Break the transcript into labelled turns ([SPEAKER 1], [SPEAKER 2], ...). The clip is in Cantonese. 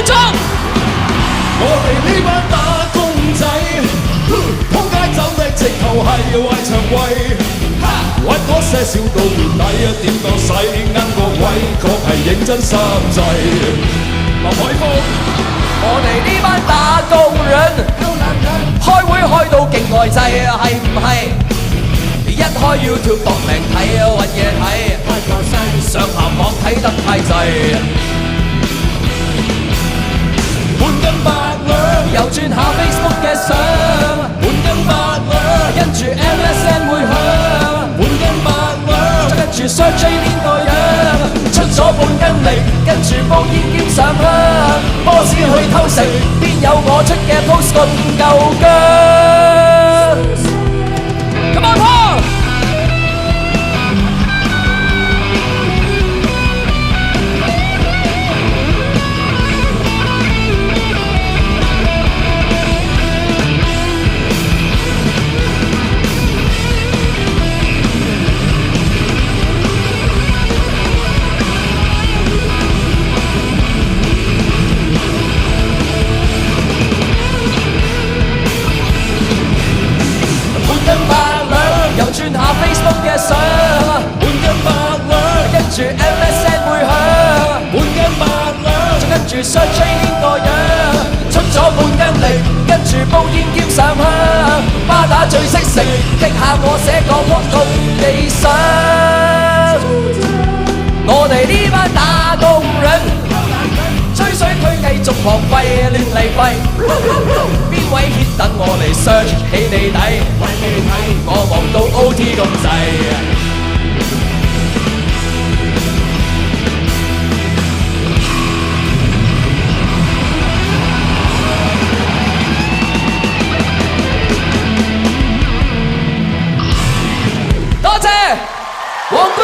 [SPEAKER 1] 眾。
[SPEAKER 2] 我哋呢班打工仔，通街走的直頭係壞腸胃，揾嗰些少到月底啊，點夠使啱個位，確係認真心滯。林海峰，
[SPEAKER 1] 我哋呢班打工人，開會開到勁呆滯，係唔係？一開 YouTube 搏命睇啊，揾嘢睇，上鹹網睇得太滯。
[SPEAKER 2] 半斤八兩，
[SPEAKER 1] 又轉下 Facebook 嘅相，
[SPEAKER 2] 半斤八兩，
[SPEAKER 1] 跟住 MSN 會響，
[SPEAKER 2] 半斤八兩，
[SPEAKER 1] 再跟住 search 呢個樣，出咗半斤力，跟住煲煙兼上香，波子去偷食，邊有我出嘅 post 咁夠薑 ？Come on Paul！又轉下 Facebook 嘅相，
[SPEAKER 2] 半斤八兩，
[SPEAKER 1] 跟住 MSN 會響，
[SPEAKER 2] 半斤八兩，
[SPEAKER 1] 再跟住 search 呢個樣，出咗半斤力，跟住煲煙兼上香，巴打最識食，激下我寫個 post 咁理想。我哋呢班打工人，吹水區繼續狂吠亂嚟吠，邊位 hit 等我嚟 search 起你底，我忙到 OT 咁滯。多謝黃冠